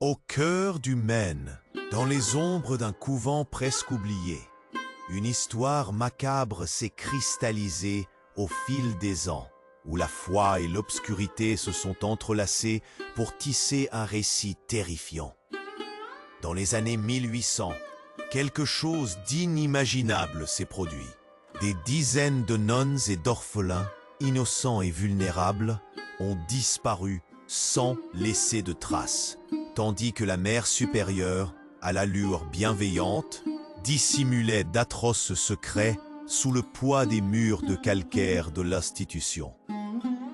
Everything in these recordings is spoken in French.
Au cœur du Maine, dans les ombres d'un couvent presque oublié, une histoire macabre s'est cristallisée au fil des ans, où la foi et l'obscurité se sont entrelacées pour tisser un récit terrifiant. Dans les années 1800, quelque chose d'inimaginable s'est produit. Des dizaines de nonnes et d'orphelins, innocents et vulnérables, ont disparu sans laisser de traces, tandis que la mère supérieure, à l'allure bienveillante, dissimulait d'atroces secrets sous le poids des murs de calcaire de l'institution.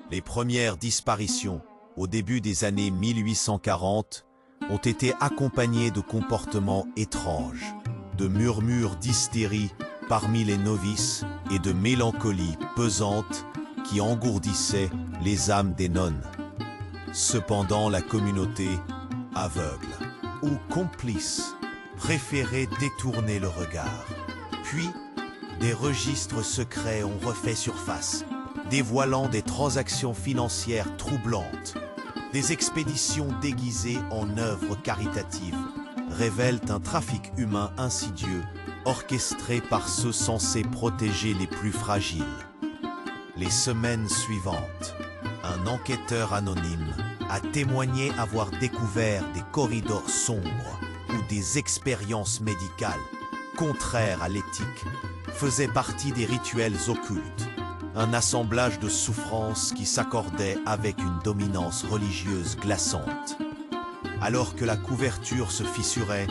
Les premières disparitions, au début des années 1840, ont été accompagnées de comportements étranges, de murmures d'hystérie parmi les novices et de mélancolie pesante qui engourdissait les âmes des nonnes. Cependant, la communauté, aveugle ou complice, préférait détourner le regard. Puis, des registres secrets ont refait surface, dévoilant des transactions financières troublantes. Des expéditions déguisées en œuvres caritatives révèlent un trafic humain insidieux, orchestré par ceux censés protéger les plus fragiles. Les semaines suivantes, un enquêteur anonyme a témoigné avoir découvert des corridors sombres où des expériences médicales, contraires à l'éthique, faisaient partie des rituels occultes. Un assemblage de souffrances qui s'accordait avec une dominance religieuse glaçante. Alors que la couverture se fissurait,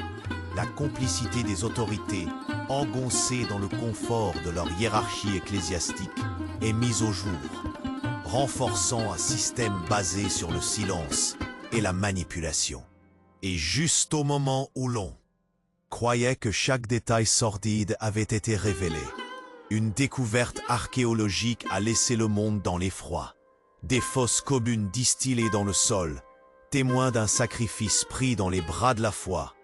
la complicité des autorités, engoncées dans le confort de leur hiérarchie ecclésiastique, est mise au jour, renforçant un système basé sur le silence et la manipulation. Et juste au moment où l'on croyait que chaque détail sordide avait été révélé, une découverte archéologique a laissé le monde dans l'effroi. Des fosses communes distillées dans le sol, témoins d'un sacrifice pris dans les bras de la foi,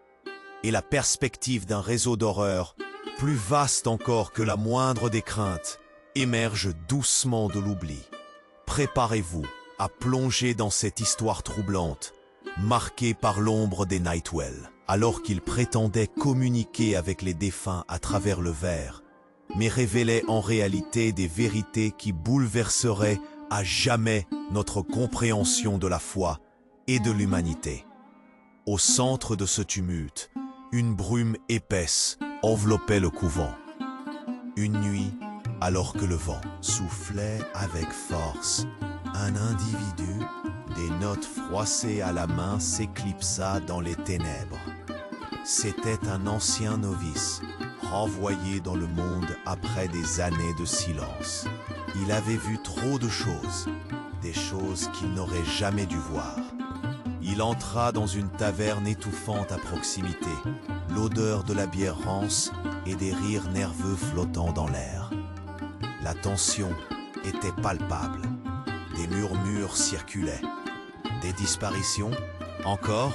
et la perspective d'un réseau d'horreur, plus vaste encore que la moindre des craintes, émerge doucement de l'oubli. Préparez-vous à plonger dans cette histoire troublante, marquée par l'ombre des Nightwell, alors qu'ils prétendaient communiquer avec les défunts à travers le verre, mais révélaient en réalité des vérités qui bouleverseraient à jamais notre compréhension de la foi et de l'humanité. Au centre de ce tumulte, une brume épaisse enveloppait le couvent. Une nuit, alors que le vent soufflait avec force, un individu, des notes froissées à la main, s'éclipsa dans les ténèbres. C'était un ancien novice, renvoyé dans le monde après des années de silence. Il avait vu trop de choses, des choses qu'il n'aurait jamais dû voir. Il entra dans une taverne étouffante à proximité, l'odeur de la bière rance et des rires nerveux flottant dans l'air. La tension était palpable. Des murmures circulaient. Des disparitions? Encore?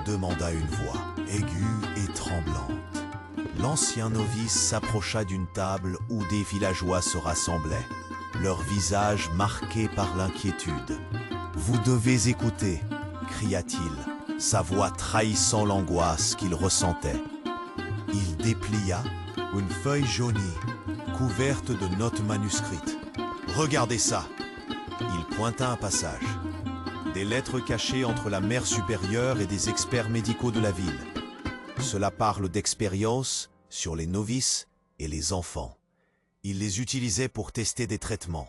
Demanda une voix, aiguë et tremblante. L'ancien novice s'approcha d'une table où des villageois se rassemblaient, leurs visages marqués par l'inquiétude. « Vous devez écouter !» cria-t-il, sa voix trahissant l'angoisse qu'il ressentait. Il déplia une feuille jaunie, couverte de notes manuscrites. « Regardez ça !» Il pointa un passage. Des lettres cachées entre la mère supérieure et des experts médicaux de la ville. Cela parle d'expériences sur les novices et les enfants. Ils les utilisaient pour tester des traitements.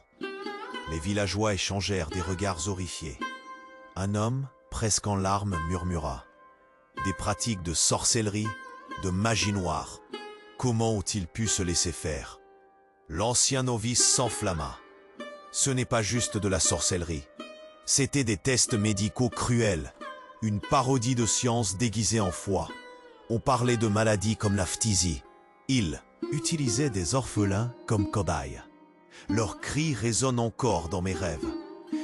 Les villageois échangèrent des regards horrifiés. Un homme, presque en larmes, murmura. Des pratiques de sorcellerie, de magie noire. Comment ont-ils pu se laisser faire? L'ancien novice s'enflamma. Ce n'est pas juste de la sorcellerie. C'étaient des tests médicaux cruels, une parodie de science déguisée en foi. On parlait de maladies comme la phtisie. Ils utilisaient des orphelins comme cobayes. Leurs cris résonnent encore dans mes rêves.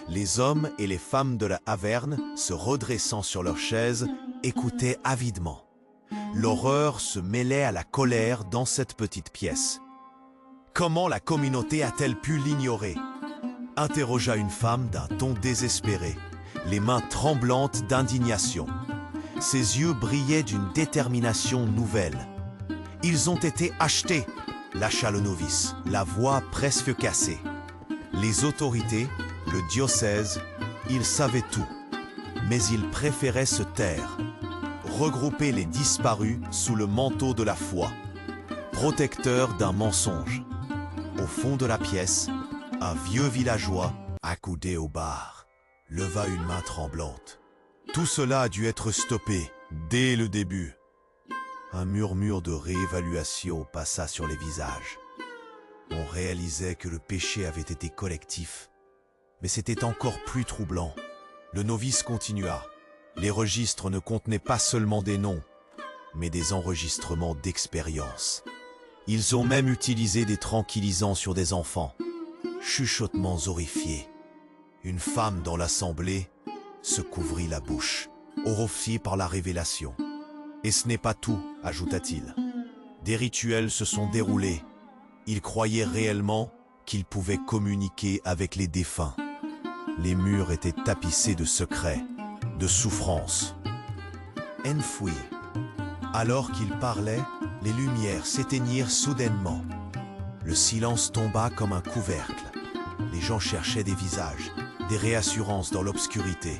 Les hommes et les femmes de la Haverne, se redressant sur leurs chaises, écoutaient avidement. L'horreur se mêlait à la colère dans cette petite pièce. Comment la communauté a-t-elle pu l'ignorer? Interrogea une femme d'un ton désespéré, les mains tremblantes d'indignation. Ses yeux brillaient d'une détermination nouvelle. « Ils ont été achetés !» lâcha le novice, la voix presque cassée. Les autorités, le diocèse, ils savaient tout. Mais ils préféraient se taire. Regrouper les disparus sous le manteau de la foi. Protecteur d'un mensonge. Au fond de la pièce, un vieux villageois, accoudé au bar, leva une main tremblante. Tout cela a dû être stoppé dès le début. Un murmure de réévaluation passa sur les visages. On réalisait que le péché avait été collectif. Mais c'était encore plus troublant. Le novice continua. Les registres ne contenaient pas seulement des noms, mais des enregistrements d'expérience. Ils ont même utilisé des tranquillisants sur des enfants. Chuchotements horrifiés. Une femme dans l'assemblée se couvrit la bouche, horrifiée par la révélation. Et ce n'est pas tout, ajouta-t-il. Des rituels se sont déroulés. Ils croyaient réellement qu'ils pouvaient communiquer avec les défunts. Les murs étaient tapissés de secrets, de souffrances. Enfouis. Alors qu'il parlait, les lumières s'éteignirent soudainement. Le silence tomba comme un couvercle. Les gens cherchaient des visages, des réassurances dans l'obscurité.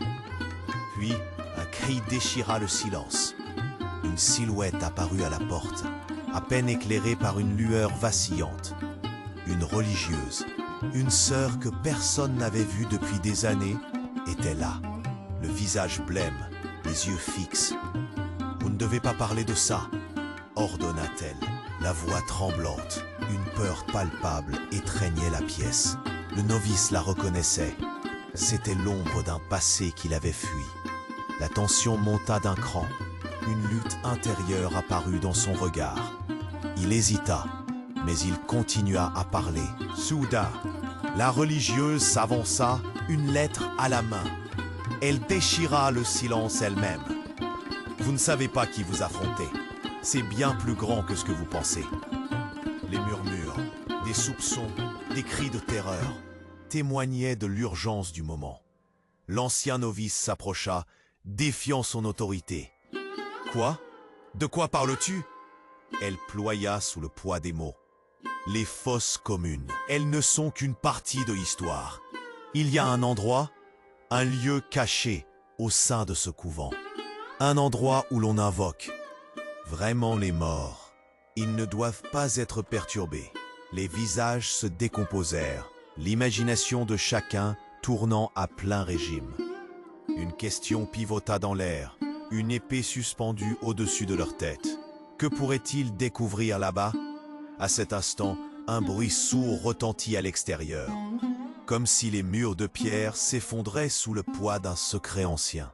Puis, un cri déchira le silence. Une silhouette apparut à la porte, à peine éclairée par une lueur vacillante. Une religieuse, une sœur que personne n'avait vue depuis des années, était là, le visage blême, les yeux fixes. « Vous ne devez pas parler de ça !» ordonna-t-elle, la voix tremblante. Une peur palpable étreignait la pièce. Le novice la reconnaissait. C'était l'ombre d'un passé qu'il avait fui. La tension monta d'un cran. Une lutte intérieure apparut dans son regard. Il hésita, mais il continua à parler. Soudain, la religieuse s'avança, une lettre à la main. Elle déchira le silence elle-même. Vous ne savez pas qui vous affrontez. C'est bien plus grand que ce que vous pensez. Les murmures, des soupçons, des cris de terreur témoignaient de l'urgence du moment. L'ancien novice s'approcha, défiant son autorité. « Quoi? De quoi parles-tu » Elle ploya sous le poids des mots. Les fosses communes, elles ne sont qu'une partie de l'histoire. Il y a un endroit, un lieu caché au sein de ce couvent. Un endroit où l'on invoque vraiment les morts. Ils ne doivent pas être perturbés. Les visages se décomposèrent, l'imagination de chacun tournant à plein régime. Une question pivota dans l'air, une épée suspendue au-dessus de leur tête. Que pourraient-ils découvrir là-bas? À cet instant, un bruit sourd retentit à l'extérieur, comme si les murs de pierre s'effondraient sous le poids d'un secret ancien.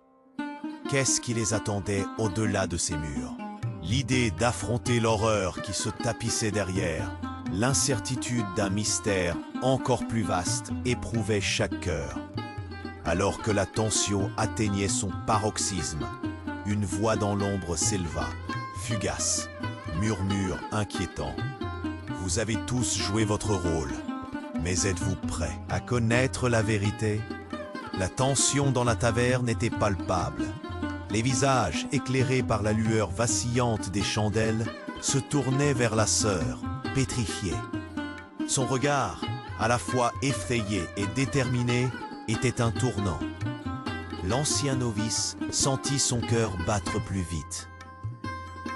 Qu'est-ce qui les attendait au-delà de ces murs? L'idée d'affronter l'horreur qui se tapissait derrière, l'incertitude d'un mystère encore plus vaste éprouvait chaque cœur. Alors que la tension atteignait son paroxysme, une voix dans l'ombre s'éleva, fugace, murmure inquiétant. Vous avez tous joué votre rôle, mais êtes-vous prêts à connaître la vérité? La tension dans la taverne était palpable. Les visages, éclairés par la lueur vacillante des chandelles, se tournaient vers la sœur, pétrifiée. Son regard, à la fois effrayé et déterminé, était un tournant. L'ancien novice sentit son cœur battre plus vite.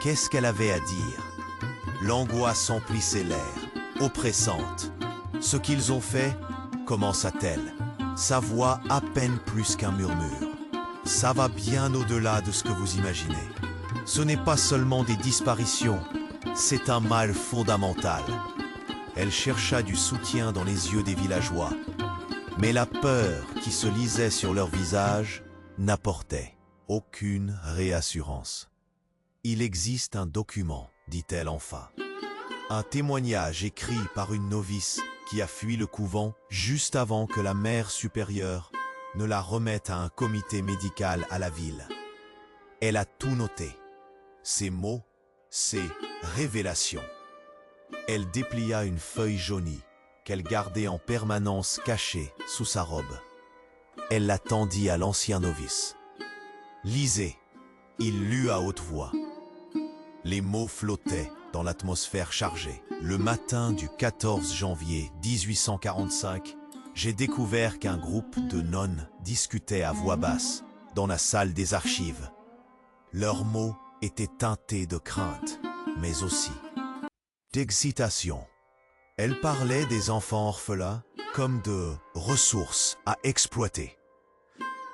Qu'est-ce qu'elle avait à dire? L'angoisse emplissait l'air, oppressante. Ce qu'ils ont fait, commença-t-elle, sa voix à peine plus qu'un murmure. Ça va bien au-delà de ce que vous imaginez. Ce n'est pas seulement des disparitions, c'est un mal fondamental. Elle chercha du soutien dans les yeux des villageois, mais la peur qui se lisait sur leurs visages n'apportait aucune réassurance. Il existe un document, dit-elle enfin. Un témoignage écrit par une novice qui a fui le couvent juste avant que la mère supérieure ne la remette à un comité médical à la ville. Elle a tout noté. Ces mots, ces révélations. Elle déplia une feuille jaunie qu'elle gardait en permanence cachée sous sa robe. Elle la tendit à l'ancien novice. « Lisez. Il lut à haute voix. Les mots flottaient dans l'atmosphère chargée. Le matin du 14 janvier 1845, j'ai découvert qu'un groupe de nonnes discutait à voix basse dans la salle des archives. Leurs mots étaient teintés de crainte, mais aussi d'excitation. Elles parlaient des enfants orphelins comme de ressources à exploiter.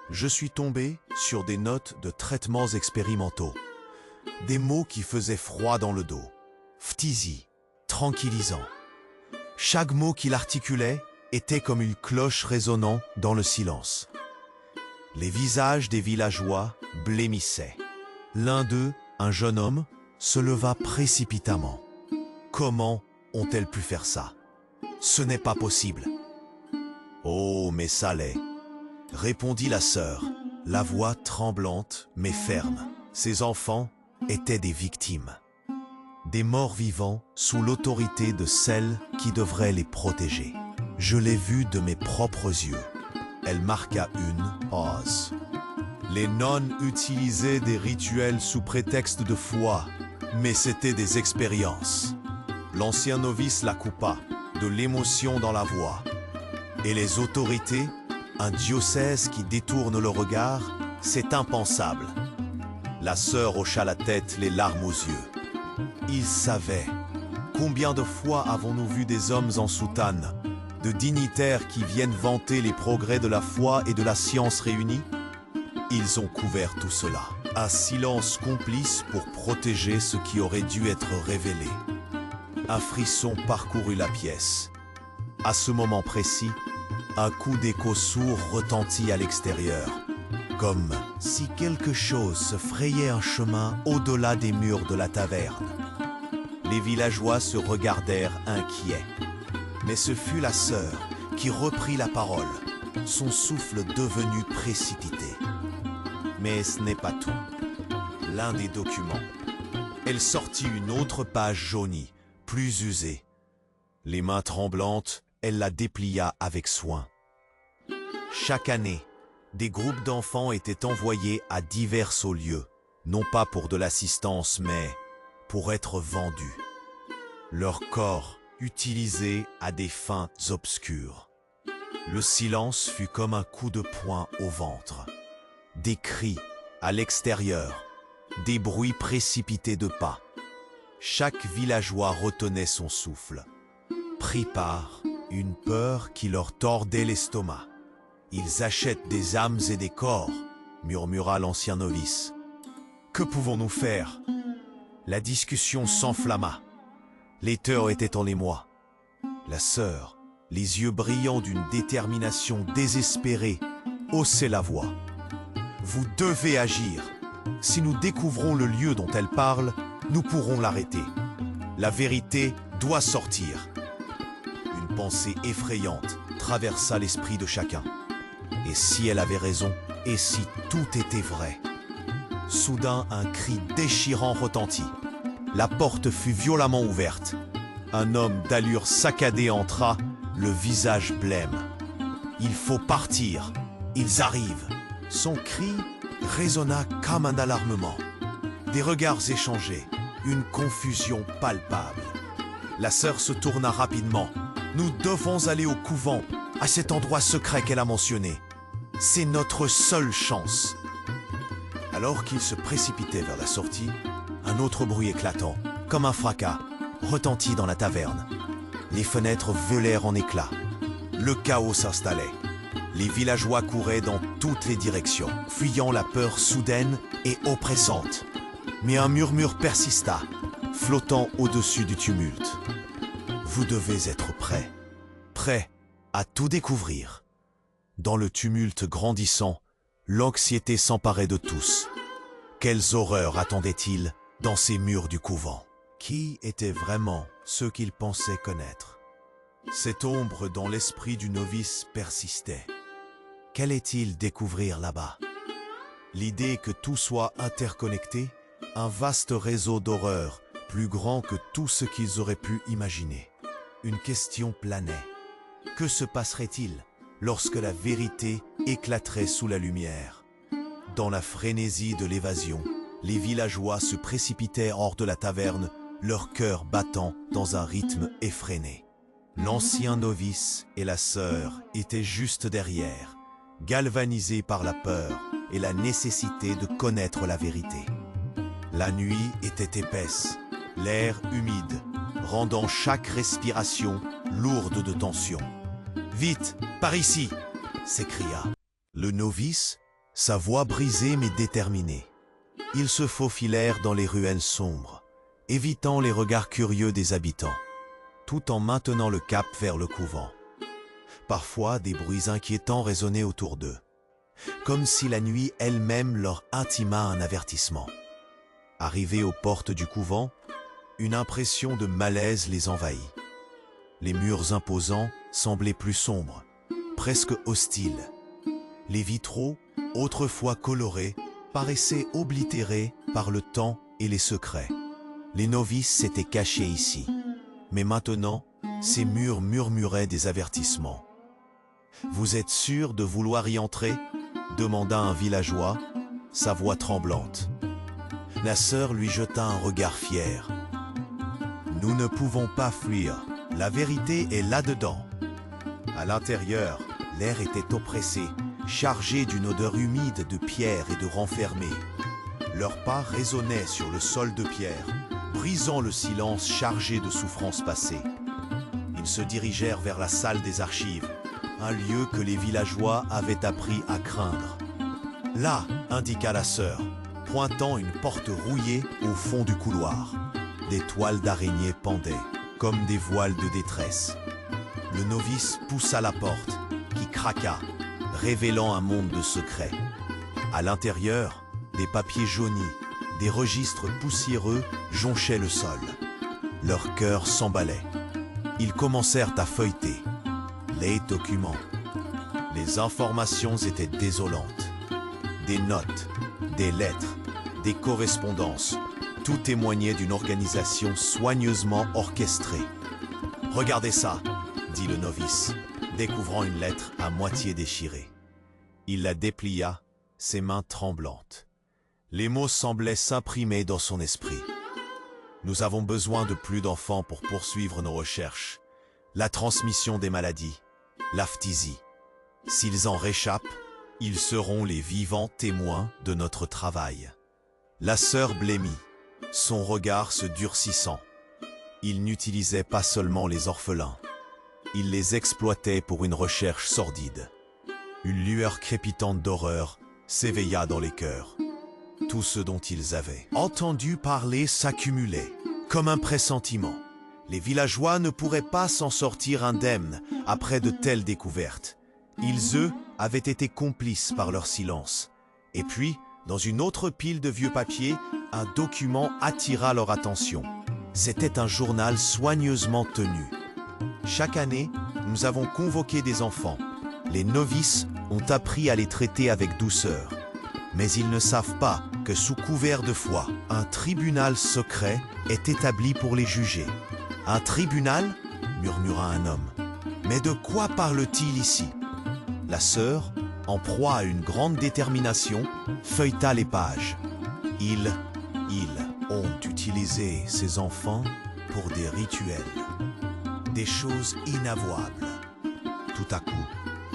Je suis tombé sur des notes de traitements expérimentaux, des mots qui faisaient froid dans le dos, phtisie, tranquillisant. Chaque mot qu'il articulait était comme une cloche résonnant dans le silence. Les visages des villageois blêmissaient. L'un d'eux, un jeune homme, se leva précipitamment. Comment ont-elles pu faire ça? Ce n'est pas possible. Oh, mais ça l'est, répondit la sœur, la voix tremblante mais ferme. Ces enfants étaient des victimes, des morts vivants sous l'autorité de celle qui devrait les protéger. Je l'ai vu de mes propres yeux. Elle marqua une pause. Les nonnes utilisaient des rituels sous prétexte de foi, mais c'étaient des expériences. L'ancien novice la coupa, de l'émotion dans la voix. Et les autorités, un diocèse qui détourne le regard, c'est impensable. La sœur hocha la tête, les larmes aux yeux. Ils savaient. Combien de fois avons-nous vu des hommes en soutane, de dignitaires qui viennent vanter les progrès de la foi et de la science réunis? Ils ont couvert tout cela. Un silence complice pour protéger ce qui aurait dû être révélé. Un frisson parcourut la pièce. À ce moment précis, un coup d'écho sourd retentit à l'extérieur, comme si quelque chose se frayait un chemin au-delà des murs de la taverne. Les villageois se regardèrent inquiets. Mais ce fut la sœur qui reprit la parole, son souffle devenu précipité. Mais ce n'est pas tout. L'un des documents. Elle sortit une autre page jaunie, plus usée. Les mains tremblantes, elle la déplia avec soin. Chaque année, des groupes d'enfants étaient envoyés à divers lieux, non pas pour de l'assistance, mais pour être vendus. Leur corps utilisés à des fins obscures. Le silence fut comme un coup de poing au ventre. Des cris à l'extérieur, des bruits précipités de pas. Chaque villageois retenait son souffle, pris par une peur qui leur tordait l'estomac. Ils achètent des âmes et des corps, murmura l'ancien novice. Que pouvons-nous faire? La discussion s'enflamma. Les teurs étaient en émoi. La sœur, les yeux brillants d'une détermination désespérée, haussait la voix. Vous devez agir. Si nous découvrons le lieu dont elle parle, nous pourrons l'arrêter. La vérité doit sortir. Une pensée effrayante traversa l'esprit de chacun. Et si elle avait raison? Et si tout était vrai? Soudain, un cri déchirant retentit. La porte fut violemment ouverte. Un homme d'allure saccadée entra, le visage blême. Il faut partir. Ils arrivent. Son cri résonna comme un alarmement. Des regards échangés, une confusion palpable. La sœur se tourna rapidement. Nous devons aller au couvent, à cet endroit secret qu'elle a mentionné. C'est notre seule chance. Alors qu'il se précipitait vers la sortie, un autre bruit éclatant, comme un fracas, retentit dans la taverne. Les fenêtres volèrent en éclats. Le chaos s'installait. Les villageois couraient dans toutes les directions, fuyant la peur soudaine et oppressante. Mais un murmure persista, flottant au-dessus du tumulte. Vous devez être prêts, prêts à tout découvrir. Dans le tumulte grandissant, l'anxiété s'emparait de tous. Quelles horreurs attendaient-ils dans ces murs du couvent? Qui étaient vraiment ceux qu'ils pensaient connaître? Cette ombre dans l'esprit du novice persistait. Qu'allait-il découvrir là-bas? L'idée que tout soit interconnecté, un vaste réseau d'horreurs, plus grand que tout ce qu'ils auraient pu imaginer. Une question planait. Que se passerait-il lorsque la vérité éclaterait sous la lumière? Dans la frénésie de l'évasion, Les villageois se précipitaient hors de la taverne, leur cœur battant dans un rythme effréné. L'ancien novice et la sœur étaient juste derrière, galvanisés par la peur et la nécessité de connaître la vérité. La nuit était épaisse, l'air humide, rendant chaque respiration lourde de tension. « Vite, par ici !» s'écria. Le novice, sa voix brisée mais déterminée. Ils se faufilèrent dans les ruelles sombres, évitant les regards curieux des habitants, tout en maintenant le cap vers le couvent. Parfois, des bruits inquiétants résonnaient autour d'eux, comme si la nuit elle-même leur intima un avertissement. Arrivés aux portes du couvent, une impression de malaise les envahit. Les murs imposants semblaient plus sombres, presque hostiles. Les vitraux, autrefois colorés, paraissaient oblitérés par le temps et les secrets. Les novices s'étaient cachés ici, mais maintenant, ces murs murmuraient des avertissements. « Vous êtes sûr de vouloir y entrer ?» demanda un villageois, sa voix tremblante. La sœur lui jeta un regard fier. « Nous ne pouvons pas fuir, la vérité est là-dedans. » À l'intérieur, l'air était oppressé, chargé d'une odeur humide de pierre et de renfermés. Leurs pas résonnaient sur le sol de pierre, brisant le silence chargé de souffrances passées. Ils se dirigèrent vers la salle des archives, un lieu que les villageois avaient appris à craindre. « Là !» indiqua la sœur, pointant une porte rouillée au fond du couloir. Des toiles d'araignée pendaient, comme des voiles de détresse. Le novice poussa la porte, qui craqua, révélant un monde de secrets. À l'intérieur, des papiers jaunis, des registres poussiéreux jonchaient le sol. Leur cœur s'emballait. Ils commencèrent à feuilleter. Les documents. Les informations étaient désolantes. Des notes, des lettres, des correspondances. Tout témoignait d'une organisation soigneusement orchestrée. « Regardez ça !» dit le novice, découvrant une lettre à moitié déchirée. Il la déplia, ses mains tremblantes. Les mots semblaient s'imprimer dans son esprit. « Nous avons besoin de plus d'enfants pour poursuivre nos recherches. La transmission des maladies, la phtisie. S'ils en réchappent, ils seront les vivants témoins de notre travail. » La sœur blêmit, son regard se durcissant. Il n'utilisait pas seulement les orphelins. Il les exploitait pour une recherche sordide. Une lueur crépitante d'horreur s'éveilla dans les cœurs. Tout ce dont ils avaient entendu parler s'accumulait, comme un pressentiment. Les villageois ne pourraient pas s'en sortir indemnes après de telles découvertes. Ils, eux, avaient été complices par leur silence. Et puis, dans une autre pile de vieux papiers, un document attira leur attention. C'était un journal soigneusement tenu. Chaque année, nous avons convoqué des enfants. Les novices ont appris à les traiter avec douceur. Mais ils ne savent pas que sous couvert de foi, un tribunal secret est établi pour les juger. « Un tribunal ?» murmura un homme. « Mais de quoi parle-t-il ici ?» La sœur, en proie à une grande détermination, feuilleta les pages. Ils ont utilisé ces enfants pour des rituels, des choses inavouables. Tout à coup,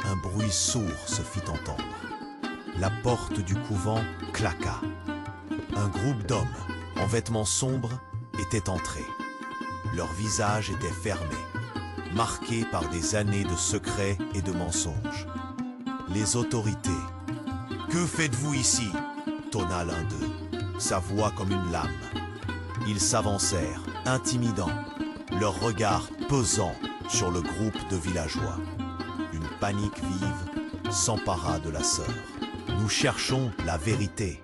un bruit sourd se fit entendre. La porte du couvent claqua. Un groupe d'hommes, en vêtements sombres, était entré. Leurs visages étaient fermés, marqués par des années de secrets et de mensonges. Les autorités. « Que faites-vous ici ?» tonna l'un d'eux, sa voix comme une lame. Ils s'avancèrent, intimidants, leur regard pesant sur le groupe de villageois. Une panique vive s'empara de la sœur. « Nous cherchons la vérité. »«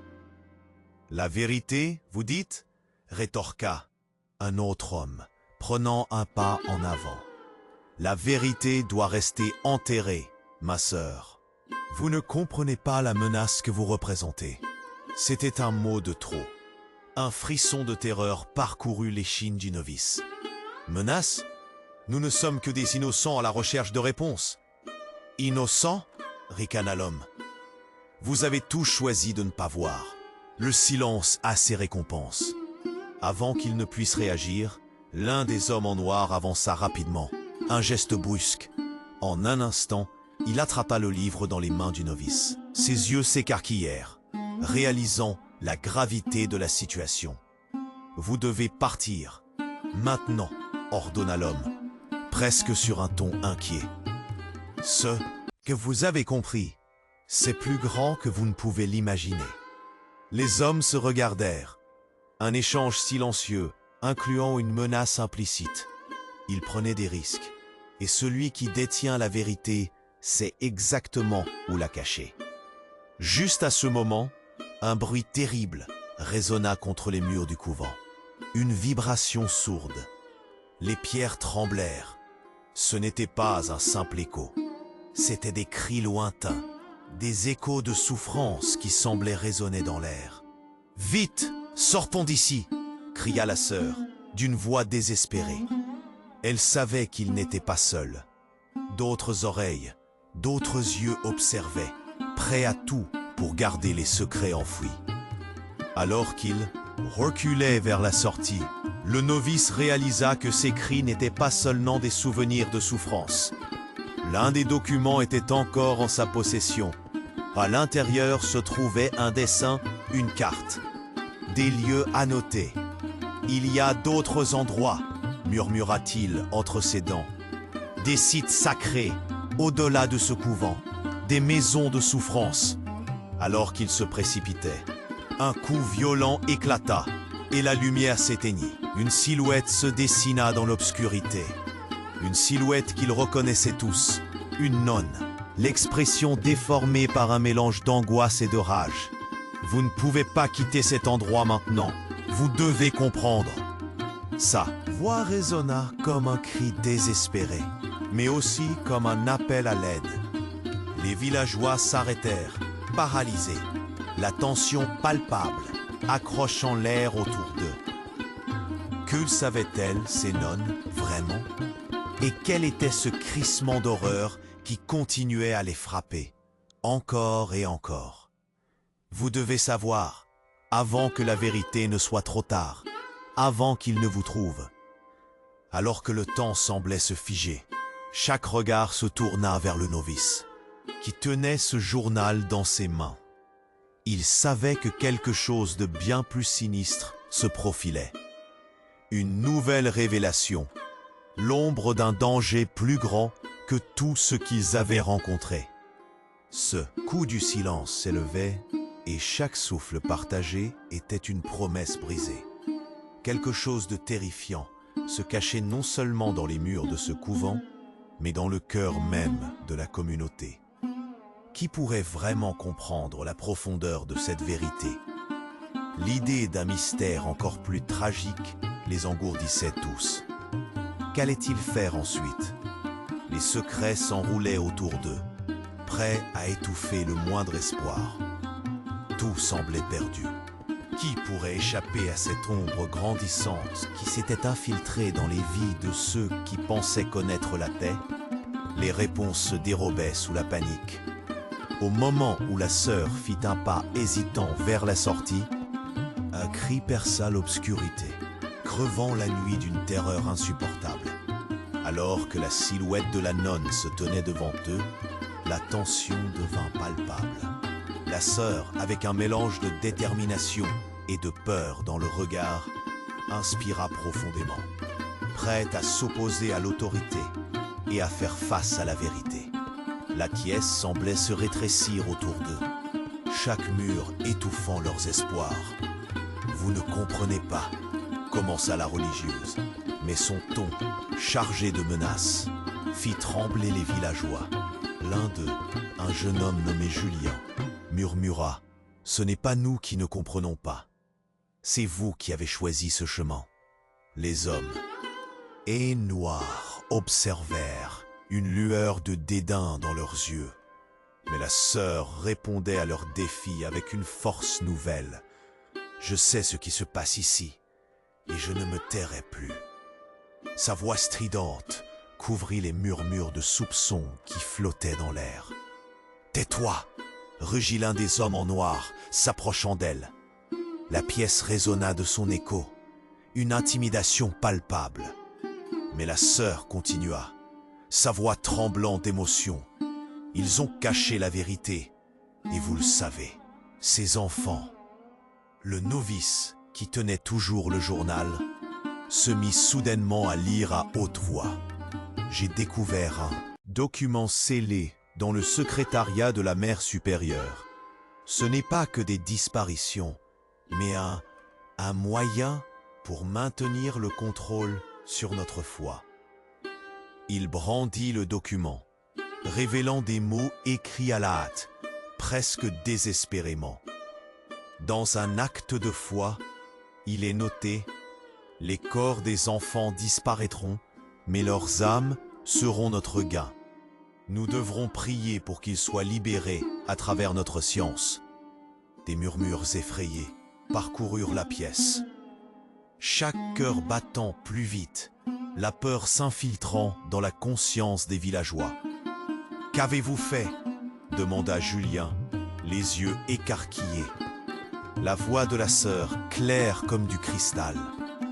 La vérité, vous dites ?» rétorqua un autre homme, prenant un pas en avant. « La vérité doit rester enterrée, ma sœur. Vous ne comprenez pas la menace que vous représentez. » C'était un mot de trop. Un frisson de terreur parcourut l'échine du novice. « Menace ? Nous ne sommes que des innocents à la recherche de réponses. »« Innocents ?» ricana l'homme. « Vous avez tous choisi de ne pas voir. Le silence a ses récompenses. Avant qu'il ne puisse réagir, l'un des hommes en noir avança rapidement. Un geste brusque. En un instant, il attrapa le livre dans les mains du novice. Ses yeux s'écarquillèrent, réalisant la gravité de la situation. « Vous devez partir. Maintenant », ordonna l'homme, presque sur un ton inquiet. « Ce que vous avez compris, c'est plus grand que vous ne pouvez l'imaginer. » Les hommes se regardèrent. Un échange silencieux, incluant une menace implicite. Ils prenaient des risques. Et celui qui détient la vérité sait exactement où la cacher. Juste à ce moment, un bruit terrible résonna contre les murs du couvent. Une vibration sourde. Les pierres tremblèrent. Ce n'était pas un simple écho. C'étaient des cris lointains, des échos de souffrance qui semblaient résonner dans l'air. « Vite, sortons d'ici !» cria la sœur, d'une voix désespérée. Elle savait qu'il n'était pas seul. D'autres oreilles, d'autres yeux observaient, prêts à tout pour garder les secrets enfouis. Alors qu'il reculait vers la sortie, le novice réalisa que ces cris n'étaient pas seulement des souvenirs de souffrance. L'un des documents était encore en sa possession. À l'intérieur se trouvait un dessin, une carte. Des lieux annotés. « Il y a d'autres endroits », murmura-t-il entre ses dents. « Des sites sacrés, au-delà de ce couvent, des maisons de souffrance. » Alors qu'il se précipitait, un coup violent éclata et la lumière s'éteignit. Une silhouette se dessina dans l'obscurité. Une silhouette qu'ils reconnaissaient tous, une nonne, l'expression déformée par un mélange d'angoisse et de rage. « Vous ne pouvez pas quitter cet endroit maintenant, vous devez comprendre. » Sa voix résonna comme un cri désespéré, mais aussi comme un appel à l'aide. Les villageois s'arrêtèrent, paralysés, la tension palpable, accrochant l'air autour d'eux. Que savaient-elles, ces nonnes, vraiment? Et quel était ce crissement d'horreur qui continuait à les frapper, encore et encore? Vous devez savoir, avant que la vérité ne soit trop tard, avant qu'il ne vous trouve. Alors que le temps semblait se figer, chaque regard se tourna vers le novice, qui tenait ce journal dans ses mains. Il savait que quelque chose de bien plus sinistre se profilait. Une nouvelle révélation, l'ombre d'un danger plus grand que tout ce qu'ils avaient rencontré. Ce coup du silence s'élevait, et chaque souffle partagé était une promesse brisée. Quelque chose de terrifiant se cachait non seulement dans les murs de ce couvent, mais dans le cœur même de la communauté. Qui pourrait vraiment comprendre la profondeur de cette vérité? L'idée d'un mystère encore plus tragique les engourdissait tous. Qu'allait-il faire ensuite? Les secrets s'enroulaient autour d'eux, prêts à étouffer le moindre espoir. Tout semblait perdu. Qui pourrait échapper à cette ombre grandissante qui s'était infiltrée dans les vies de ceux qui pensaient connaître la paix? Les réponses se dérobaient sous la panique. Au moment où la sœur fit un pas hésitant vers la sortie, un cri perça l'obscurité, crevant la nuit d'une terreur insupportable. Alors que la silhouette de la nonne se tenait devant eux, la tension devint palpable. La sœur, avec un mélange de détermination et de peur dans le regard, inspira profondément, prête à s'opposer à l'autorité et à faire face à la vérité. La pièce semblait se rétrécir autour d'eux, chaque mur étouffant leurs espoirs. « Vous ne comprenez pas », commença la religieuse, mais son ton, chargé de menaces, fit trembler les villageois. L'un d'eux, un jeune homme nommé Julien, murmura « Ce n'est pas nous qui ne comprenons pas. C'est vous qui avez choisi ce chemin. » Les hommes, et noirs, observèrent, une lueur de dédain dans leurs yeux. Mais la sœur répondait à leur défi avec une force nouvelle. « Je sais ce qui se passe ici, et je ne me tairai plus. » Sa voix stridente couvrit les murmures de soupçons qui flottaient dans l'air. « Tais-toi !» rugit l'un des hommes en noir, s'approchant d'elle. La pièce résonna de son écho, une intimidation palpable. Mais la sœur continua, sa voix tremblant d'émotion. Ils ont caché la vérité, et vous le savez, ces enfants. Le novice, qui tenait toujours le journal, se mit soudainement à lire à haute voix. J'ai découvert un document scellé dans le secrétariat de la mère supérieure. Ce n'est pas que des disparitions, mais un moyen pour maintenir le contrôle sur notre foi. Il brandit le document, révélant des mots écrits à la hâte, presque désespérément. Dans un acte de foi, il est noté « Les corps des enfants disparaîtront, mais leurs âmes seront notre gain. Nous devrons prier pour qu'ils soient libérés à travers notre science. » Des murmures effrayés parcoururent la pièce. Chaque cœur battant plus vite, la peur s'infiltrant dans la conscience des villageois. « Qu'avez-vous fait ?» demanda Julien, les yeux écarquillés. La voix de la sœur, claire comme du cristal,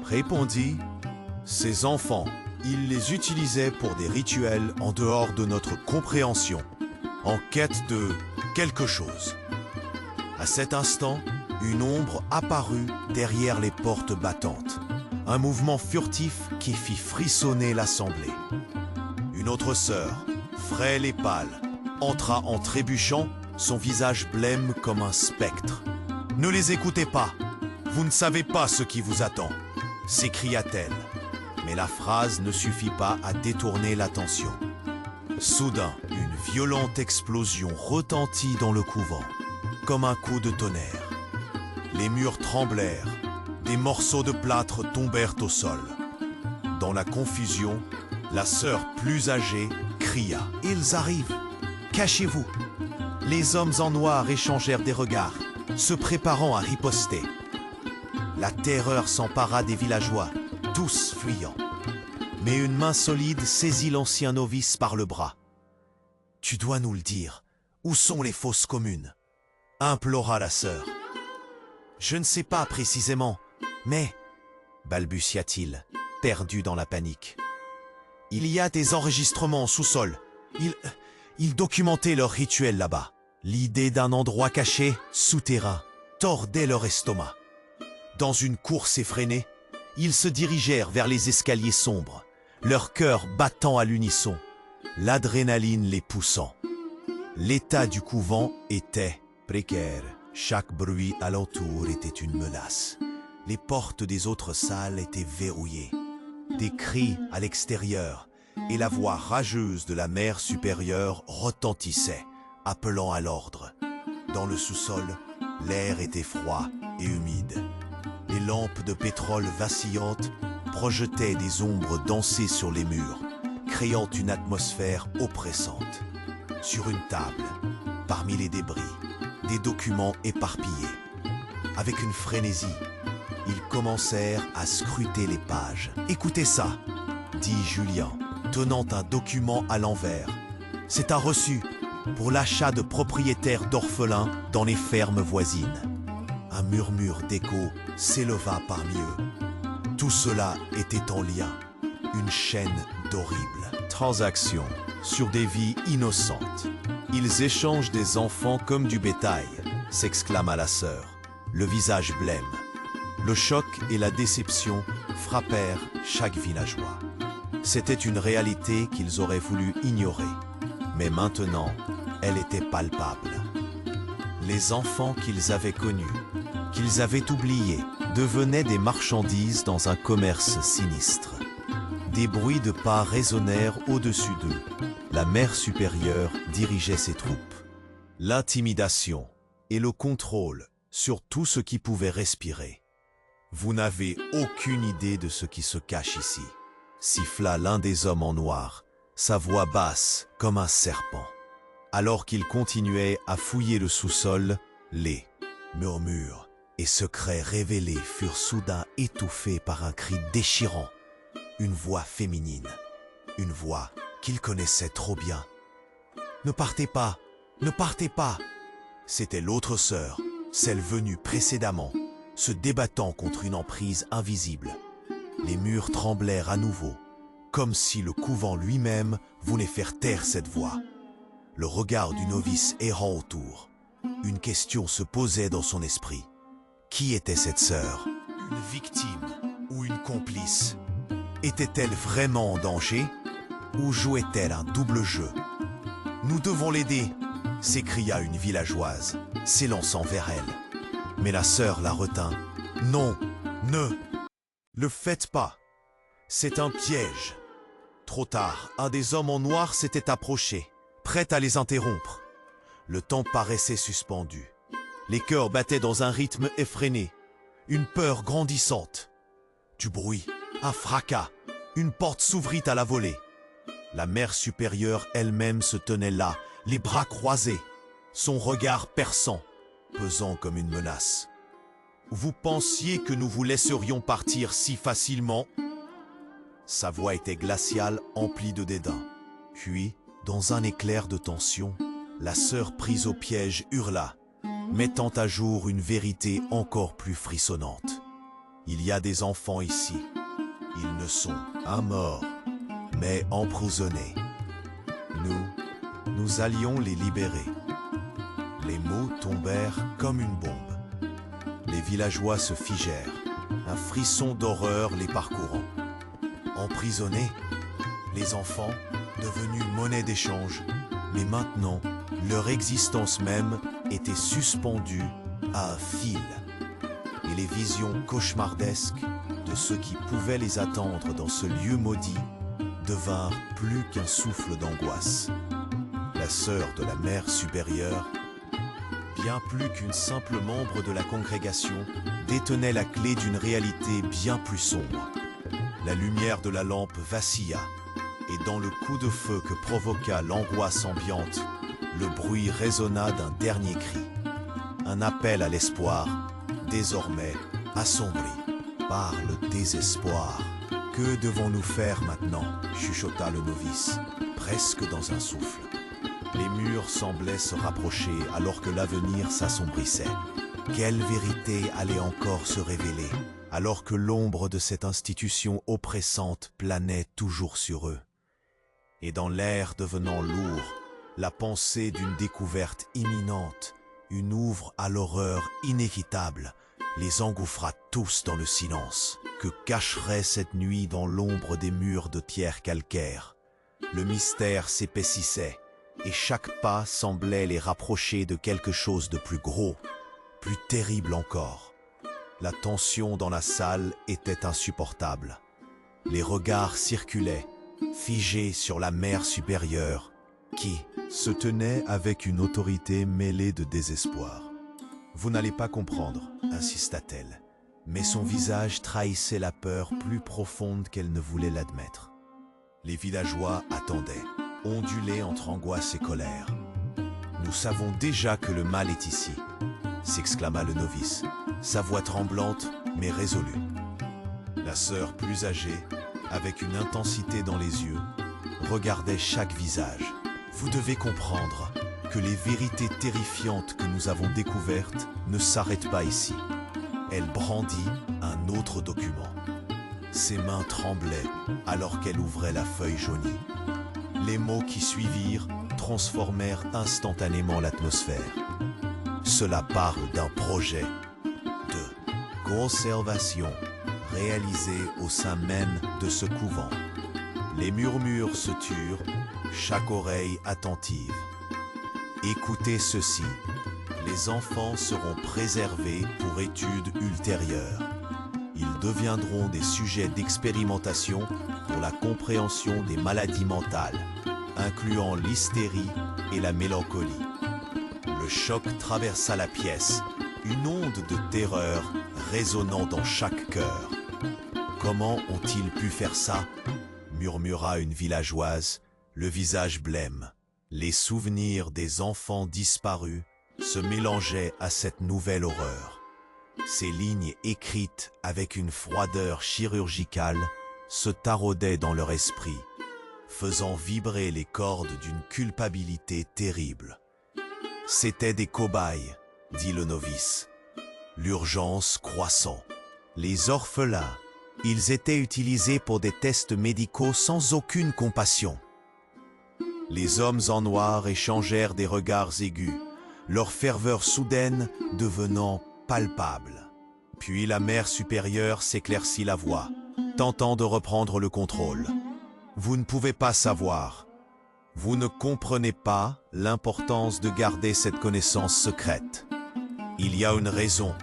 répondit « Ces enfants, ils les utilisaient pour des rituels en dehors de notre compréhension, en quête de quelque chose. » À cet instant, une ombre apparut derrière les portes battantes. Un mouvement furtif qui fit frissonner l'assemblée. Une autre sœur, frêle et pâle, entra en trébuchant, son visage blême comme un spectre. « Ne les écoutez pas, vous ne savez pas ce qui vous attend !» s'écria-t-elle. Mais la phrase ne suffit pas à détourner l'attention. Soudain, une violente explosion retentit dans le couvent, comme un coup de tonnerre. Les murs tremblèrent, des morceaux de plâtre tombèrent au sol. Dans la confusion, la sœur plus âgée cria « Ils arrivent! Cachez-vous !» Les hommes en noir échangèrent des regards, se préparant à riposter. La terreur s'empara des villageois, tous fuyant. Mais une main solide saisit l'ancien novice par le bras. « Tu dois nous le dire, où sont les fosses communes ?» implora la sœur. « Je ne sais pas précisément, mais... » balbutia-t-il, perdu dans la panique. « Il y a des enregistrements au sous-sol. Ils documentaient leurs rituels là-bas. » L'idée d'un endroit caché, souterrain, tordait leur estomac. Dans une course effrénée, ils se dirigèrent vers les escaliers sombres, leur cœur battant à l'unisson, l'adrénaline les poussant. L'état du couvent était précaire. Chaque bruit alentour était une menace. Les portes des autres salles étaient verrouillées. Des cris à l'extérieur et la voix rageuse de la mère supérieure retentissaient, appelant à l'ordre. Dans le sous-sol, l'air était froid et humide. Les lampes de pétrole vacillantes projetaient des ombres danser sur les murs, créant une atmosphère oppressante. Sur une table, parmi les débris, des documents éparpillés. Avec une frénésie, ils commencèrent à scruter les pages. « Écoutez ça !» dit Julien, tenant un document à l'envers. « C'est un reçu pour l'achat de propriétaires d'orphelins dans les fermes voisines. » Un murmure d'écho s'éleva parmi eux. Tout cela était en lien, une chaîne d'horribles transactions sur des vies innocentes. « Ils échangent des enfants comme du bétail !» s'exclama la sœur, le visage blême. Le choc et la déception frappèrent chaque villageois. C'était une réalité qu'ils auraient voulu ignorer, mais maintenant, elle était palpable. Les enfants qu'ils avaient connus, qu'ils avaient oubliés, devenaient des marchandises dans un commerce sinistre. Des bruits de pas résonnèrent au-dessus d'eux. La mère supérieure dirigeait ses troupes. L'intimidation et le contrôle sur tout ce qui pouvait respirer. « Vous n'avez aucune idée de ce qui se cache ici », siffla l'un des hommes en noir, sa voix basse comme un serpent. Alors qu'il continuait à fouiller le sous-sol, les murmures et secrets révélés furent soudain étouffés par un cri déchirant. Une voix féminine, une voix qu'il connaissait trop bien. « Ne partez pas, ne partez pas !» C'était l'autre sœur, celle venue précédemment, se débattant contre une emprise invisible. Les murs tremblèrent à nouveau, comme si le couvent lui-même voulait faire taire cette voix. Le regard du novice errant autour. Une question se posait dans son esprit. Qui était cette sœur? Une victime ou une complice? Était-elle vraiment en danger? Ou jouait-elle un double jeu? Nous devons l'aider, s'écria une villageoise, s'élançant vers elle. Mais la sœur la retint. Non, ne le faites pas. C'est un piège. Trop tard, un des hommes en noir s'était approché, prêt à les interrompre. Le temps paraissait suspendu. Les cœurs battaient dans un rythme effréné. Une peur grandissante. Du bruit, un fracas. Une porte s'ouvrit à la volée. La mère supérieure elle-même se tenait là, les bras croisés, son regard perçant, pesant comme une menace. Vous pensiez que nous vous laisserions partir si facilement? Sa voix était glaciale, emplie de dédain. Puis, dans un éclair de tension, la sœur prise au piège hurla, mettant à jour une vérité encore plus frissonnante. Il y a des enfants ici. Ils ne sont pas morts, mais emprisonnés. Nous allions les libérer. Les mots tombèrent comme une bombe. Les villageois se figèrent, un frisson d'horreur les parcourant. Emprisonnés, les enfants, devenus monnaie d'échange, mais maintenant, leur existence même était suspendue à un fil. Et les visions cauchemardesques de ce qui pouvait les attendre dans ce lieu maudit devinrent plus qu'un souffle d'angoisse. La sœur de la mère supérieure, bien plus qu'une simple membre de la congrégation, détenait la clé d'une réalité bien plus sombre. La lumière de la lampe vacilla, et dans le coup de feu que provoqua l'angoisse ambiante, le bruit résonna d'un dernier cri. Un appel à l'espoir, désormais assombri par le désespoir. Que devons-nous faire maintenant? Chuchota le novice, presque dans un souffle. Les murs semblaient se rapprocher alors que l'avenir s'assombrissait. Quelle vérité allait encore se révéler alors que l'ombre de cette institution oppressante planait toujours sur eux? Et dans l'air devenant lourd, la pensée d'une découverte imminente, une ouvre à l'horreur inéquitable, les engouffra tous dans le silence que cacherait cette nuit dans l'ombre des murs de pierre calcaire. Le mystère s'épaississait, et chaque pas semblait les rapprocher de quelque chose de plus gros, plus terrible encore. La tension dans la salle était insupportable. Les regards circulaient, figés sur la mère supérieure, qui se tenait avec une autorité mêlée de désespoir. « Vous n'allez pas comprendre », insista-t-elle, mais son visage trahissait la peur plus profonde qu'elle ne voulait l'admettre. Les villageois attendaient, ondulés entre angoisse et colère. « Nous savons déjà que le mal est ici », s'exclama le novice, sa voix tremblante mais résolue. La sœur plus âgée, avec une intensité dans les yeux, regardait chaque visage. « Vous devez comprendre que les vérités terrifiantes que nous avons découvertes ne s'arrêtent pas ici. » Elle brandit un autre document. Ses mains tremblaient alors qu'elle ouvrait la feuille jaunie. Les mots qui suivirent transformèrent instantanément l'atmosphère. Cela parle d'un projet de conservation réalisé au sein même de ce couvent. Les murmures se turent, chaque oreille attentive. Écoutez ceci, les enfants seront préservés pour études ultérieures. Ils deviendront des sujets d'expérimentation pour la compréhension des maladies mentales, incluant l'hystérie et la mélancolie. Le choc traversa la pièce, une onde de terreur résonnant dans chaque cœur. « Comment ont-ils pu faire ça ?» murmura une villageoise, le visage blême. Les souvenirs des enfants disparus se mélangeaient à cette nouvelle horreur. Ces lignes écrites avec une froideur chirurgicale se taraudaient dans leur esprit, faisant vibrer les cordes d'une culpabilité terrible. « C'étaient des cobayes », dit le novice. l'urgence croissant. Les orphelins, ils étaient utilisés pour des tests médicaux sans aucune compassion. Les hommes en noir échangèrent des regards aigus, leur ferveur soudaine devenant palpable. Puis la mère supérieure s'éclaircit la voix, tentant de reprendre le contrôle. Vous ne pouvez pas savoir. Vous ne comprenez pas l'importance de garder cette connaissance secrète. Il y a une raison,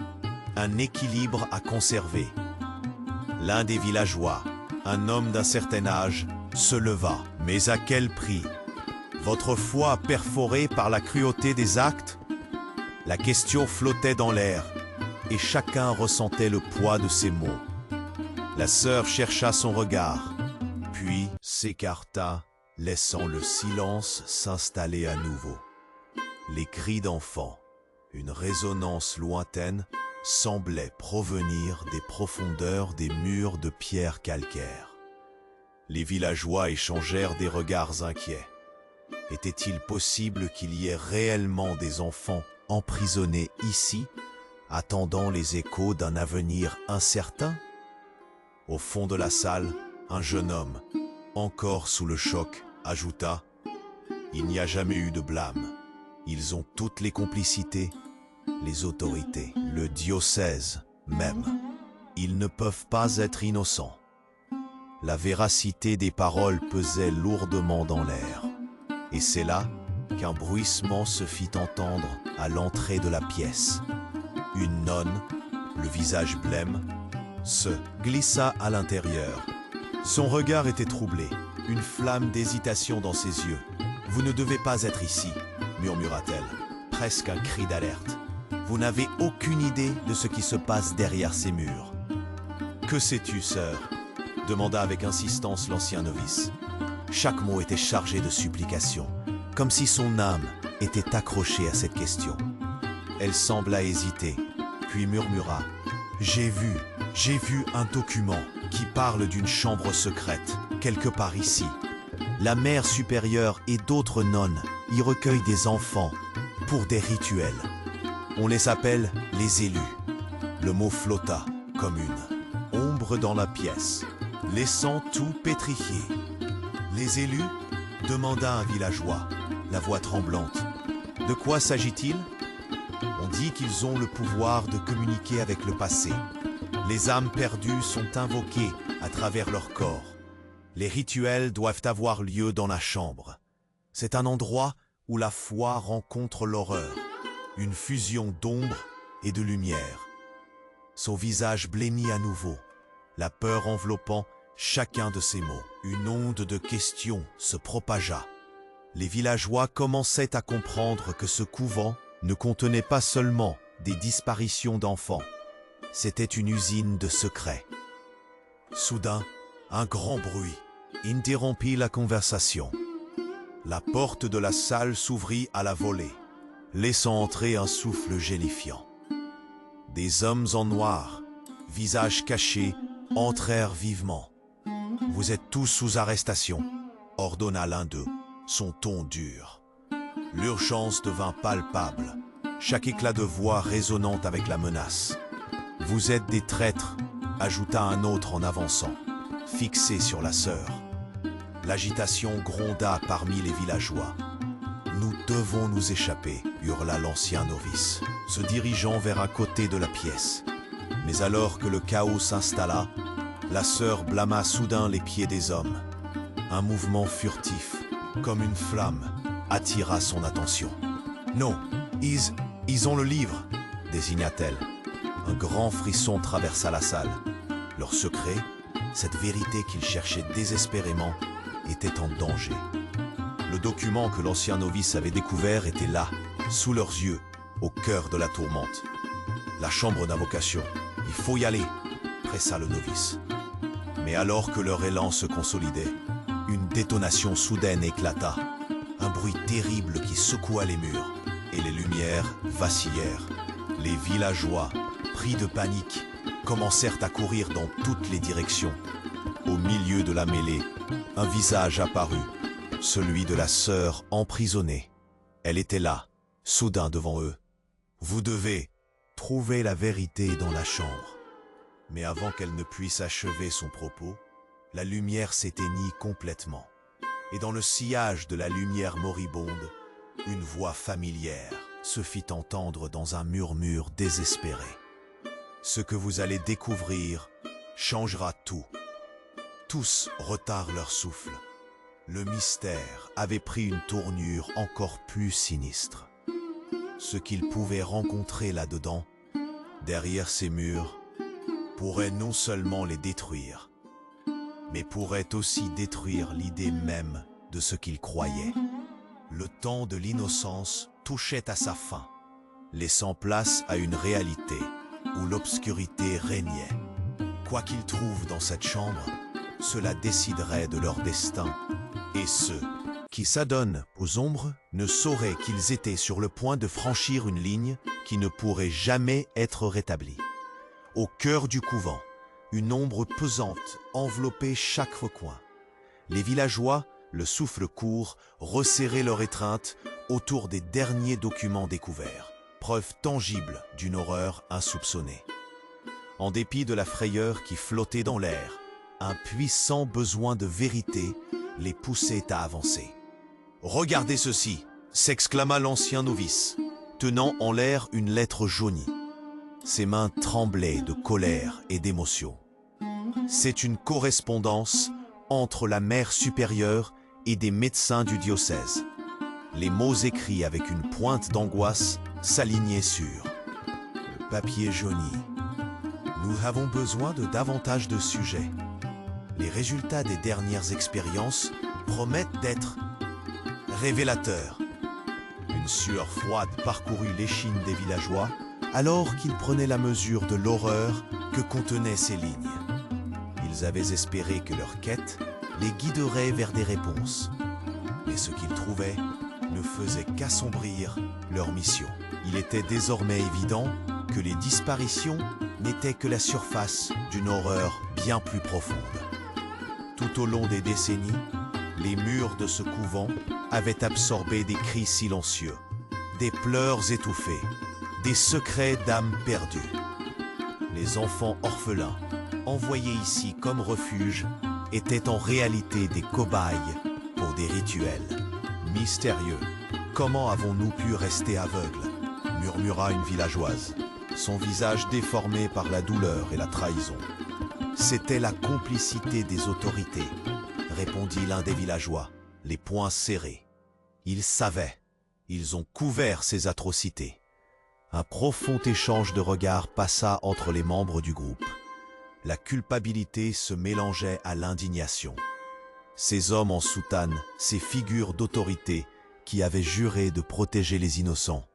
un équilibre à conserver. L'un des villageois, un homme d'un certain âge, se leva. Mais à quel prix? Votre foi perforée par la cruauté des actes? La question flottait dans l'air, et chacun ressentait le poids de ses mots. La sœur chercha son regard, puis s'écarta, laissant le silence s'installer à nouveau. Les cris d'enfants, une résonance lointaine, semblaient provenir des profondeurs des murs de pierre calcaire. Les villageois échangèrent des regards inquiets. Était-il possible qu'il y ait réellement des enfants emprisonnés ici, attendant les échos d'un avenir incertain? Au fond de la salle, un jeune homme, encore sous le choc, ajouta « Il n'y a jamais eu de blâme. Ils ont toutes les complicités, les autorités, le diocèse même. Ils ne peuvent pas être innocents. » La véracité des paroles pesait lourdement dans l'air. Et c'est là qu'un bruissement se fit entendre à l'entrée de la pièce. Une nonne, le visage blême, se glissa à l'intérieur. Son regard était troublé, une flamme d'hésitation dans ses yeux. « Vous ne devez pas être ici », murmura-t-elle, presque un cri d'alerte. « Vous n'avez aucune idée de ce qui se passe derrière ces murs. »« Que sais-tu, sœur ?» demanda avec insistance l'ancien novice. Chaque mot était chargé de supplication, comme si son âme était accrochée à cette question. Elle sembla hésiter, puis murmura « J'ai vu un document qui parle d'une chambre secrète, quelque part ici. La mère supérieure et d'autres nonnes y recueillent des enfants pour des rituels. On les appelle les élus. » Le mot flotta comme une ombre dans la pièce, laissant tout pétrifié. « Les élus ?» demanda un villageois, la voix tremblante. « De quoi s'agit-il » On dit qu'ils ont le pouvoir de communiquer avec le passé. Les âmes perdues sont invoquées à travers leur corps. Les rituels doivent avoir lieu dans la chambre. C'est un endroit où la foi rencontre l'horreur, une fusion d'ombre et de lumière. Son visage blêmit à nouveau, la peur enveloppant chacun de ses mots. Une onde de questions se propagea. Les villageois commençaient à comprendre que ce couvent ne contenait pas seulement des disparitions d'enfants. C'était une usine de secrets. Soudain, un grand bruit interrompit la conversation. La porte de la salle s'ouvrit à la volée, laissant entrer un souffle gélifiant. Des hommes en noir, visages cachés, entrèrent vivement. « Vous êtes tous sous arrestation », ordonna l'un d'eux, son ton dur. L'urgence devint palpable, chaque éclat de voix résonnant avec la menace. « Vous êtes des traîtres », ajouta un autre en avançant, fixé sur la sœur. L'agitation gronda parmi les villageois. « Nous devons nous échapper », hurla l'ancien novice, se dirigeant vers un côté de la pièce. Mais alors que le chaos s'installa, la sœur blâma soudain les pieds des hommes. Un mouvement furtif, comme une flamme, attira son attention. « Non, ils ont le livre !» désigna-t-elle. Un grand frisson traversa la salle. Leur secret, cette vérité qu'ils cherchaient désespérément, était en danger. Le document que l'ancien novice avait découvert était là, sous leurs yeux, au cœur de la tourmente. « La chambre d'invocation, il faut y aller !» pressa le novice. Mais alors que leur élan se consolidait, une détonation soudaine éclata. Un bruit terrible qui secoua les murs, et les lumières vacillèrent. Les villageois, pris de panique, commencèrent à courir dans toutes les directions. Au milieu de la mêlée, un visage apparut, celui de la sœur emprisonnée. Elle était là, soudain devant eux. « Vous devez trouver la vérité dans la chambre. Mais avant qu'elle ne puisse achever son propos, la lumière s'éteignit complètement. Et dans le sillage de la lumière moribonde, une voix familière se fit entendre dans un murmure désespéré. Ce que vous allez découvrir changera tout. Tous retinrent leur souffle. Le mystère avait pris une tournure encore plus sinistre. Ce qu'ils pouvaient rencontrer là-dedans, derrière ces murs, pourrait non seulement les détruire, mais pourrait aussi détruire l'idée même de ce qu'ils croyaient. Le temps de l'innocence touchait à sa fin, laissant place à une réalité où l'obscurité régnait. Quoi qu'ils trouvent dans cette chambre, cela déciderait de leur destin. Et ceux qui s'adonnent aux ombres ne sauraient qu'ils étaient sur le point de franchir une ligne qui ne pourrait jamais être rétablie. Au cœur du couvent, une ombre pesante enveloppait chaque recoin. Les villageois, le souffle court, resserraient leur étreinte autour des derniers documents découverts, preuve tangible d'une horreur insoupçonnée. En dépit de la frayeur qui flottait dans l'air, un puissant besoin de vérité les poussait à avancer. « Regardez ceci !» s'exclama l'ancien novice, tenant en l'air une lettre jaunie. Ses mains tremblaient de colère et d'émotion. C'est une correspondance entre la mère supérieure et des médecins du diocèse. Les mots écrits avec une pointe d'angoisse s'alignaient sur le papier jauni. Nous avons besoin de davantage de sujets. Les résultats des dernières expériences promettent d'être révélateurs. Une sueur froide parcourut l'échine des villageois alors qu'ils prenaient la mesure de l'horreur que contenaient ces lignes. Ils avaient espéré que leur quête les guiderait vers des réponses. Mais ce qu'ils trouvaient ne faisait qu'assombrir leur mission. Il était désormais évident que les disparitions n'étaient que la surface d'une horreur bien plus profonde. Tout au long des décennies, les murs de ce couvent avaient absorbé des cris silencieux, des pleurs étouffés, des secrets d'âmes perdues. Les enfants orphelins, envoyés ici comme refuge, étaient en réalité des cobayes pour des rituels mystérieux. « Comment avons-nous pu rester aveugles ?» murmura une villageoise, son visage déformé par la douleur et la trahison. « C'était la complicité des autorités », répondit l'un des villageois, les poings serrés. Ils savaient, ils ont couvert ces atrocités. Un profond échange de regards passa entre les membres du groupe. La culpabilité se mélangeait à l'indignation. Ces hommes en soutane, ces figures d'autorité qui avaient juré de protéger les innocents,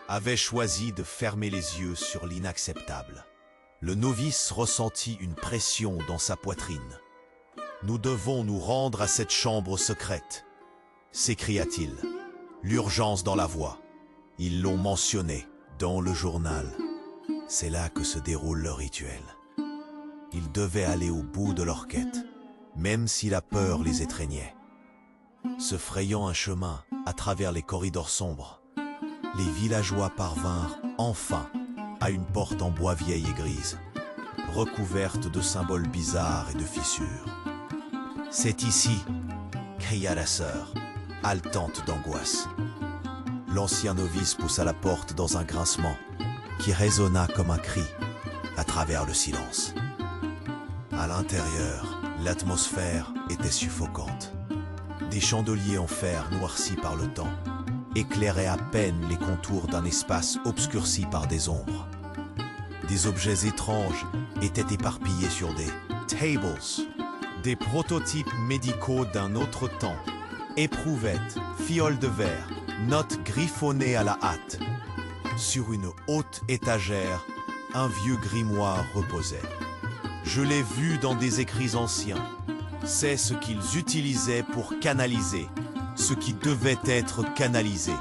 avaient choisi de fermer les yeux sur l'inacceptable. Le novice ressentit une pression dans sa poitrine. « Nous devons nous rendre à cette chambre secrète !» s'écria-t-il. L'urgence dans la voix. Ils l'ont mentionné dans le journal. C'est là que se déroule le rituel. Ils devaient aller au bout de leur quête, même si la peur les étreignait. Se frayant un chemin à travers les corridors sombres, les villageois parvinrent enfin à une porte en bois vieille et grise, recouverte de symboles bizarres et de fissures. « C'est ici !» cria la sœur, haletante d'angoisse. L'ancien novice poussa la porte dans un grincement qui résonna comme un cri à travers le silence. À l'intérieur, l'atmosphère était suffocante. Des chandeliers en fer noircis par le temps éclairaient à peine les contours d'un espace obscurci par des ombres. Des objets étranges étaient éparpillés sur des tables, des prototypes médicaux d'un autre temps, éprouvettes, fioles de verre, notes griffonnées à la hâte. Sur une haute étagère, un vieux grimoire reposait. Je l'ai vu dans des écrits anciens. C'est ce qu'ils utilisaient pour canaliser, ce qui devait être canalisé,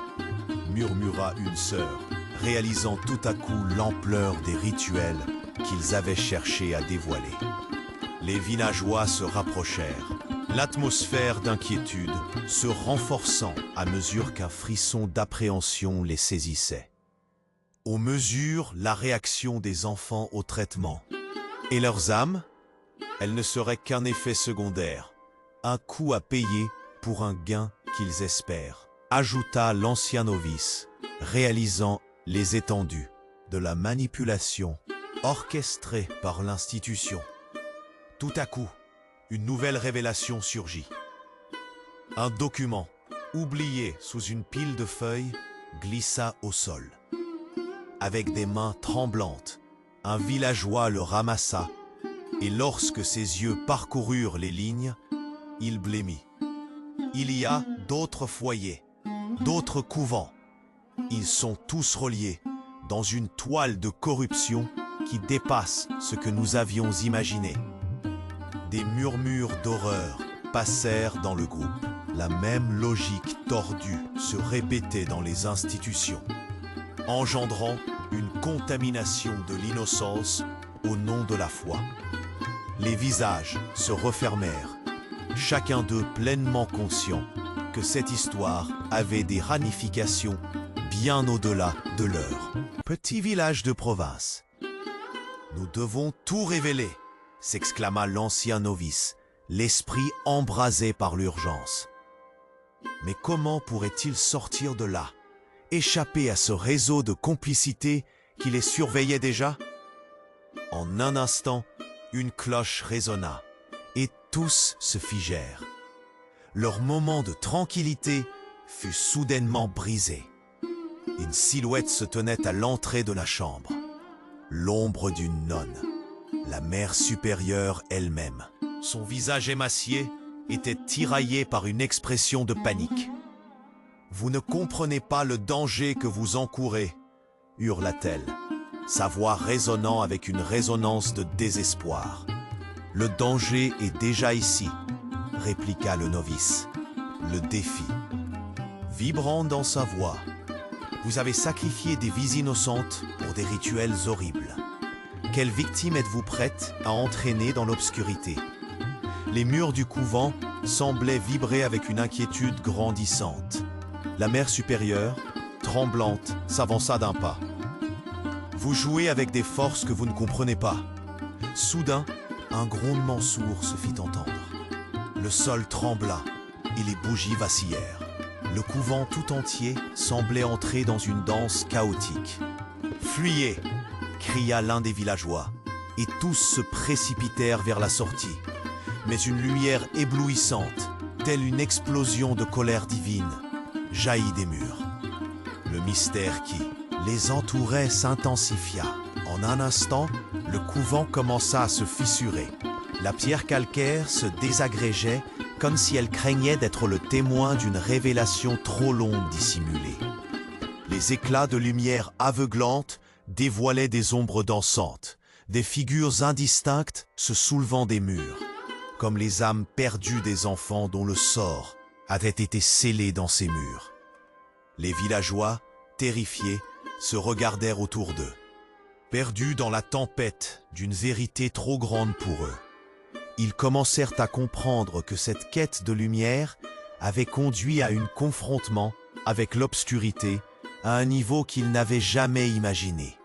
murmura une sœur, réalisant tout à coup l'ampleur des rituels qu'ils avaient cherché à dévoiler. Les villageois se rapprochèrent, l'atmosphère d'inquiétude se renforçant à mesure qu'un frisson d'appréhension les saisissait. On mesure la réaction des enfants au traitement. Et leurs âmes? Elles ne seraient qu'un effet secondaire, un coût à payer pour un gain qu'ils espèrent, ajouta l'ancien novice, réalisant les étendues de la manipulation orchestrée par l'institution. Tout à coup, une nouvelle révélation surgit. Un document, oublié sous une pile de feuilles, glissa au sol. Avec des mains tremblantes, un villageois le ramassa, et lorsque ses yeux parcoururent les lignes, il blêmit. Il y a d'autres foyers, d'autres couvents. Ils sont tous reliés dans une toile de corruption qui dépasse ce que nous avions imaginé. Des murmures d'horreur passèrent dans le groupe. La même logique tordue se répétait dans les institutions, engendrant une contamination de l'innocence au nom de la foi. Les visages se refermèrent, chacun d'eux pleinement conscient que cette histoire avait des ramifications bien au-delà de leur petit village de province. « Nous devons tout révéler !» s'exclama l'ancien novice, l'esprit embrasé par l'urgence. Mais comment pourrait-il sortir de là, échapper à ce réseau de complicité qui les surveillait déjà? En un instant, une cloche résonna, et tous se figèrent. Leur moment de tranquillité fut soudainement brisé. Une silhouette se tenait à l'entrée de la chambre, l'ombre d'une nonne, la mère supérieure elle-même. Son visage émacié était tiraillé par une expression de panique. « Vous ne comprenez pas le danger que vous encourez !» hurla-t-elle, sa voix résonnant avec une résonance de désespoir. « Le danger est déjà ici !» répliqua le novice. Le défi, vibrant dans sa voix. « Vous avez sacrifié des vies innocentes pour des rituels horribles. Quelle victime êtes-vous prête à entraîner dans l'obscurité ?» Les murs du couvent semblaient vibrer avec une inquiétude grandissante. La mère supérieure, tremblante, s'avança d'un pas. « Vous jouez avec des forces que vous ne comprenez pas. » Soudain, un grondement sourd se fit entendre. Le sol trembla et les bougies vacillèrent. Le couvent tout entier semblait entrer dans une danse chaotique. « Fuyez !» cria l'un des villageois, et tous se précipitèrent vers la sortie. Mais une lumière éblouissante, telle une explosion de colère divine, jaillit des murs. Le mystère qui les entourait s'intensifia. En un instant, le couvent commença à se fissurer. La pierre calcaire se désagrégeait comme si elle craignait d'être le témoin d'une révélation trop longue dissimulée. Les éclats de lumière aveuglante dévoilaient des ombres dansantes, des figures indistinctes se soulevant des murs, comme les âmes perdues des enfants dont le sort avait été scellé dans ces murs. Les villageois, terrifiés, se regardèrent autour d'eux, perdus dans la tempête d'une vérité trop grande pour eux. Ils commencèrent à comprendre que cette quête de lumière avait conduit à un confrontement avec l'obscurité à un niveau qu'ils n'avaient jamais imaginé.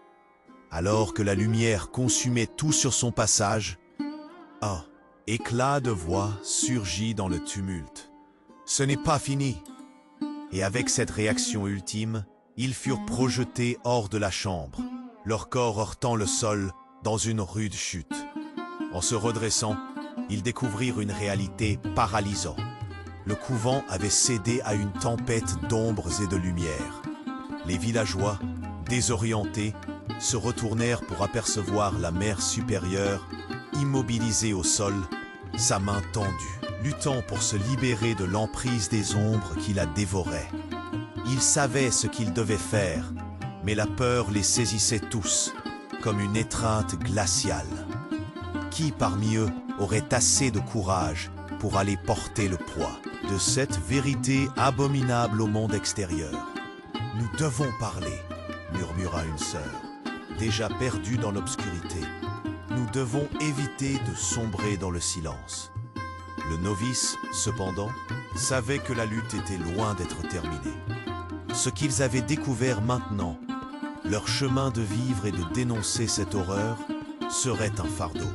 Alors que la lumière consumait tout sur son passage, un éclat de voix surgit dans le tumulte. « Ce n'est pas fini !» Et avec cette réaction ultime, ils furent projetés hors de la chambre, leur corps heurtant le sol dans une rude chute. En se redressant, ils découvrirent une réalité paralysante. Le couvent avait cédé à une tempête d'ombres et de lumière. Les villageois, désorientés, se retournèrent pour apercevoir la mère supérieure, immobilisée au sol, sa main tendue, luttant pour se libérer de l'emprise des ombres qui la dévoraient. Ils savaient ce qu'ils devaient faire, mais la peur les saisissait tous, comme une étreinte glaciale. Qui parmi eux aurait assez de courage pour aller porter le poids de cette vérité abominable au monde extérieur? « Nous devons parler », murmura une sœur, déjà perdue dans l'obscurité. « Nous devons éviter de sombrer dans le silence. » Le novice, cependant, savait que la lutte était loin d'être terminée. Ce qu'ils avaient découvert maintenant Leur chemin de vivre et de dénoncer cette horreur serait un fardeau.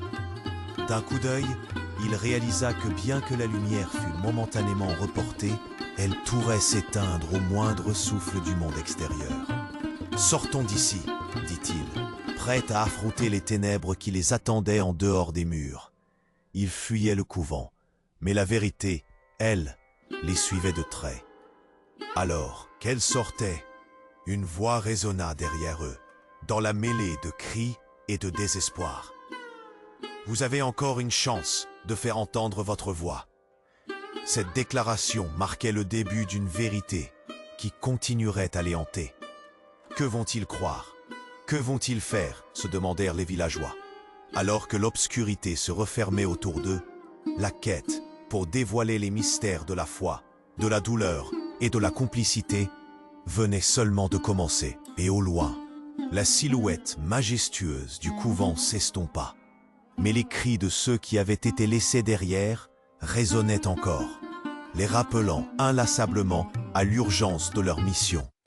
D'un coup d'œil, il réalisa que bien que la lumière fût momentanément reportée, elle pourrait s'éteindre au moindre souffle du monde extérieur. « Sortons d'ici », dit-il, prêt à affronter les ténèbres qui les attendaient en dehors des murs. Ils fuyaient le couvent, mais la vérité, elle, les suivait de trait. Alors qu'elle sortait, une voix résonna derrière eux, dans la mêlée de cris et de désespoir. « Vous avez encore une chance de faire entendre votre voix. » Cette déclaration marquait le début d'une vérité qui continuerait à les hanter. Que vont-ils croire? Que vont-ils faire? Se demandèrent les villageois. Alors que l'obscurité se refermait autour d'eux, la quête pour dévoiler les mystères de la foi, de la douleur et de la complicité venait seulement de commencer. Et au loin, la silhouette majestueuse du couvent s'estompa. Mais les cris de ceux qui avaient été laissés derrière résonnaient encore, les rappelant inlassablement à l'urgence de leur mission.